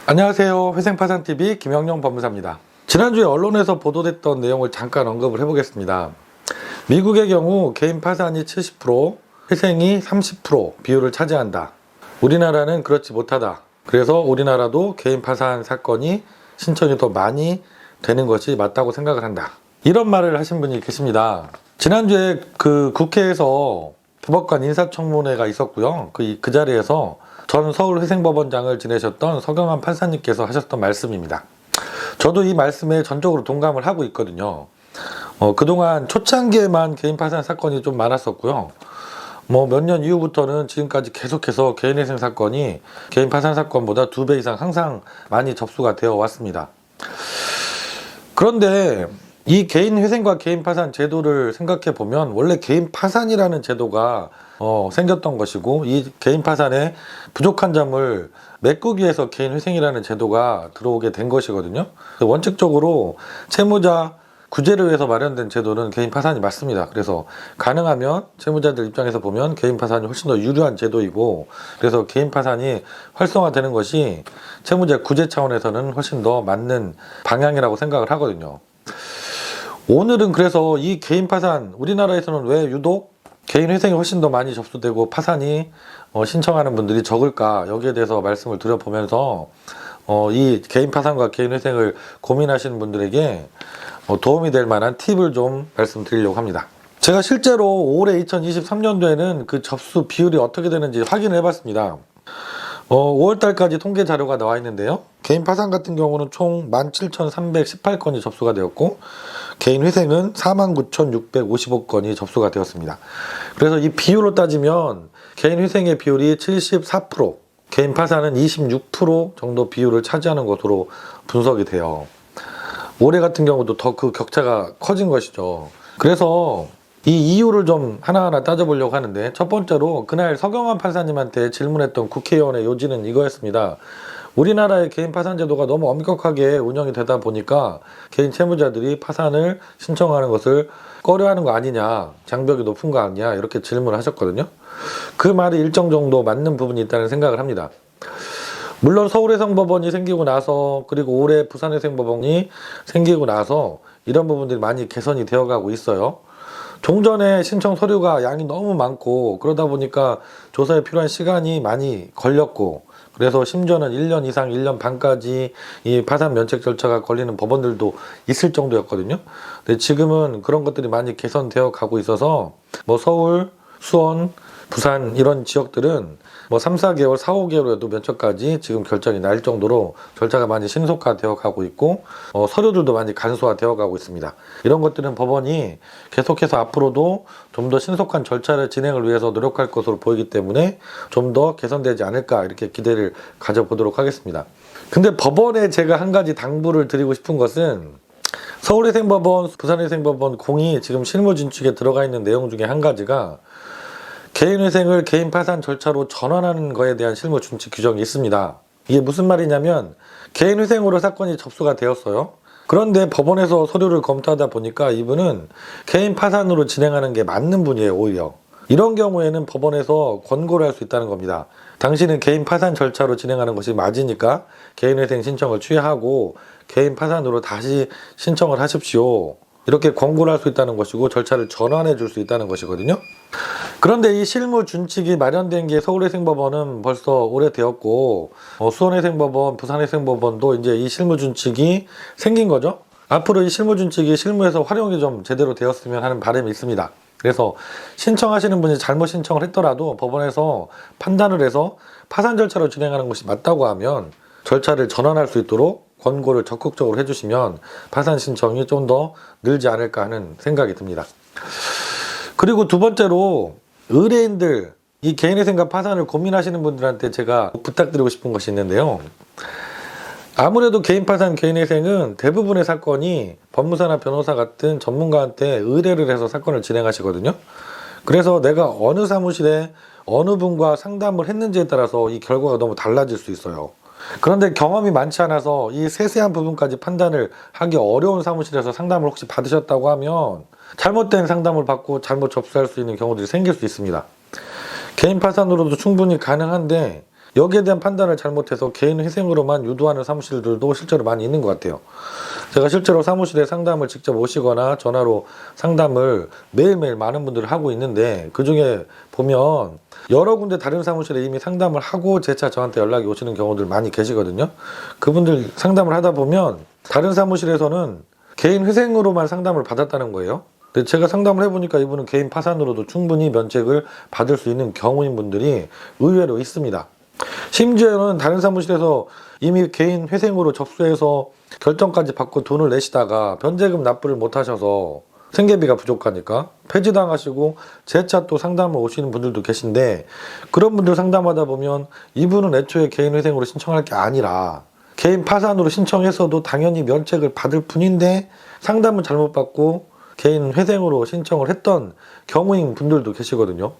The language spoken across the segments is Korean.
안녕하세요. 회생파산TV 김영영 법무사입니다. 지난주에 언론에서 보도됐던 내용을 잠깐 언급을 해보겠습니다. 미국의 경우 개인 파산이 70%, 회생이 30% 비율을 차지한다. 우리나라는 그렇지 못하다. 그래서 우리나라도 개인 파산 사건이 신청이 더 많이 되는 것이 맞다고 생각을 한다. 이런 말을 하신 분이 계십니다. 지난주에 국회에서 대법관 인사청문회가 있었고요. 그 자리에서 전 서울회생법원장을 지내셨던 서경환 판사님께서 하셨던 말씀입니다. 저도 이 말씀에 전적으로 동감을 하고 있거든요. 그동안 초창기에만 개인 파산 사건이 좀 많았었고요. 몇 년 이후부터는 지금까지 계속해서 개인회생 사건이 개인 파산 사건보다 2배 이상 항상 많이 접수가 되어 왔습니다. 그런데 이 개인회생과 개인 파산 제도를 생각해 보면 원래 개인 파산이라는 제도가 생겼던 것이고, 이 개인 파산의 부족한 점을 메꾸기 위해서 개인회생이라는 제도가 들어오게 된 것이거든요. 원칙적으로 채무자 구제를 위해서 마련된 제도는 개인 파산이 맞습니다. 그래서 가능하면 채무자들 입장에서 보면 개인 파산이 훨씬 더 유리한 제도이고, 그래서 개인 파산이 활성화되는 것이 채무자 구제 차원에서는 훨씬 더 맞는 방향이라고 생각을 하거든요. 오늘은 그래서 이 개인 파산, 우리나라에서는 왜 유독 개인 회생이 훨씬 더 많이 접수되고 파산이 신청하는 분들이 적을까, 여기에 대해서 말씀을 드려보면서 이 개인 파산과 개인 회생을 고민하시는 분들에게 도움이 될 만한 팁을 좀 말씀드리려고 합니다. 제가 실제로 올해 2023년도에는 그 접수 비율이 어떻게 되는지 확인을 해봤습니다. 5월달까지 통계 자료가 나와 있는데요. 개인 파산 같은 경우는 총 17,318건이 접수가 되었고, 개인 회생은 49,655건이 접수가 되었습니다. 그래서 이 비율로 따지면 개인 회생의 비율이 74%, 개인 파산은 26% 정도 비율을 차지하는 것으로 분석이 돼요. 올해 같은 경우도 더 그 격차가 커진 것이죠. 그래서 이 이유를 좀 하나하나 따져보려고 하는데, 첫 번째로 그날 서경환 판사님한테 질문했던 국회의원의 요지는 이거였습니다. 우리나라의 개인 파산 제도가 너무 엄격하게 운영이 되다 보니까 개인 채무자들이 파산을 신청하는 것을 꺼려하는 거 아니냐, 장벽이 높은 거 아니냐, 이렇게 질문을 하셨거든요. 그 말이 일정 정도 맞는 부분이 있다는 생각을 합니다. 물론 서울회생법원이 생기고 나서, 그리고 올해 부산회생법원이 생기고 나서 이런 부분들이 많이 개선이 되어가고 있어요. 종전에 신청 서류가 양이 너무 많고, 그러다 보니까 조사에 필요한 시간이 많이 걸렸고, 그래서 심지어는 1년 이상, 1년 반까지 이 파산 면책 절차가 걸리는 법원들도 있을 정도였거든요. 근데 지금은 그런 것들이 많이 개선되어 가고 있어서 서울, 수원, 부산 이런 지역들은 3, 4개월, 4, 5개월에도 면책까지 지금 결정이 날 정도로 절차가 많이 신속화되어 가고 있고, 서류들도 많이 간소화되어 가고 있습니다. 이런 것들은 법원이 계속해서 앞으로도 좀 더 신속한 절차를 진행을 위해서 노력할 것으로 보이기 때문에 좀 더 개선되지 않을까, 이렇게 기대를 가져보도록 하겠습니다. 근데 법원에 제가 한 가지 당부를 드리고 싶은 것은, 서울회생법원, 부산회생법원 공이 지금 실무진축에 들어가 있는 내용 중에 한 가지가 개인회생을 개인 파산 절차로 전환하는 것에 대한 실무 준칙 규정이 있습니다. 이게 무슨 말이냐면, 개인회생으로 사건이 접수가 되었어요. 그런데 법원에서 서류를 검토하다 보니까 이분은 개인 파산으로 진행하는 게 맞는 분이에요, 오히려. 이런 경우에는 법원에서 권고를 할 수 있다는 겁니다. 당신은 개인 파산 절차로 진행하는 것이 맞으니까 개인회생 신청을 취하하고 개인 파산으로 다시 신청을 하십시오, 이렇게 권고를 할 수 있다는 것이고, 절차를 전환해 줄 수 있다는 것이거든요. 그런데 이 실무 준칙이 마련된 게 서울회생법원은 벌써 오래되었고, 수원회생법원, 부산회생법원도 이제 이 실무 준칙이 생긴 거죠. 앞으로 이 실무 준칙이 실무에서 활용이 좀 제대로 되었으면 하는 바람이 있습니다. 그래서 신청하시는 분이 잘못 신청을 했더라도 법원에서 판단을 해서 파산 절차로 진행하는 것이 맞다고 하면 절차를 전환할 수 있도록 권고를 적극적으로 해주시면 파산 신청이 좀 더 늘지 않을까 하는 생각이 듭니다. 그리고 두 번째로, 의뢰인들, 이 개인회생과 파산을 고민하시는 분들한테 제가 부탁드리고 싶은 것이 있는데요. 아무래도 개인 파산, 개인회생은 대부분의 사건이 법무사나 변호사 같은 전문가한테 의뢰를 해서 사건을 진행하시거든요. 그래서 내가 어느 사무실에 어느 분과 상담을 했는지에 따라서 이 결과가 너무 달라질 수 있어요. 그런데 경험이 많지 않아서 이 세세한 부분까지 판단을 하기 어려운 사무실에서 상담을 혹시 받으셨다고 하면 잘못된 상담을 받고 잘못 접수할 수 있는 경우들이 생길 수 있습니다. 개인 파산으로도 충분히 가능한데, 여기에 대한 판단을 잘못해서 개인 회생으로만 유도하는 사무실들도 실제로 많이 있는 것 같아요. 제가 실제로 사무실에 상담을 직접 오시거나 전화로 상담을 매일매일 많은 분들을 하고 있는데, 그중에 보면 여러 군데 다른 사무실에 이미 상담을 하고 재차 저한테 연락이 오시는 경우들 많이 계시거든요. 그분들 상담을 하다 보면 다른 사무실에서는 개인 회생으로만 상담을 받았다는 거예요. 근데 제가 상담을 해보니까 이분은 개인 파산으로도 충분히 면책을 받을 수 있는 경우인 분들이 의외로 있습니다. 심지어는 다른 사무실에서 이미 개인 회생으로 접수해서 결정까지 받고 돈을 내시다가 변제금 납부를 못 하셔서 생계비가 부족하니까 폐지당하시고 재차 또 상담을 오시는 분들도 계신데, 그런 분들 상담하다 보면 이분은 애초에 개인 회생으로 신청할 게 아니라 개인 파산으로 신청해서도 당연히 면책을 받을 뿐인데 상담을 잘못 받고 개인 회생으로 신청을 했던 경우인 분들도 계시거든요.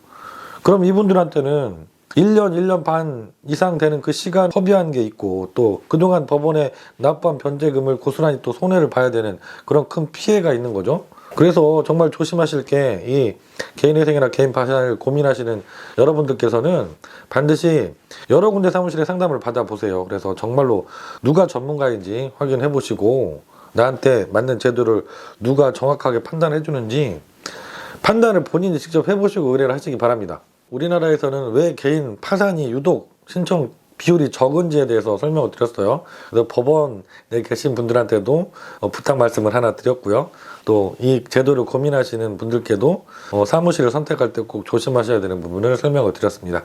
그럼 이분들한테는 1년, 1년 반 이상 되는 그 시간 허비한 게 있고, 또 그동안 법원에 납부한 변제금을 고스란히 또 손해를 봐야 되는 그런 큰 피해가 있는 거죠. 그래서 정말 조심하실 게, 이 개인회생이나 개인 파산을 고민하시는 여러분들께서는 반드시 여러 군데 사무실에 상담을 받아보세요. 그래서 정말로 누가 전문가인지 확인해 보시고, 나한테 맞는 제도를 누가 정확하게 판단해 주는지 판단을 본인이 직접 해보시고 의뢰를 하시기 바랍니다. 우리나라에서는 왜 개인 파산이 유독 신청 비율이 적은지에 대해서 설명을 드렸어요. 그래서 법원에 계신 분들한테도 부탁 말씀을 하나 드렸고요. 또 이 제도를 고민하시는 분들께도 사무실을 선택할 때 꼭 조심하셔야 되는 부분을 설명을 드렸습니다.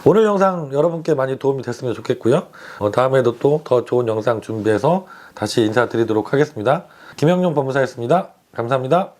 오늘 영상 여러분께 많이 도움이 됐으면 좋겠고요. 다음에도 또 더 좋은 영상 준비해서 다시 인사드리도록 하겠습니다. 김영용 법무사였습니다. 감사합니다.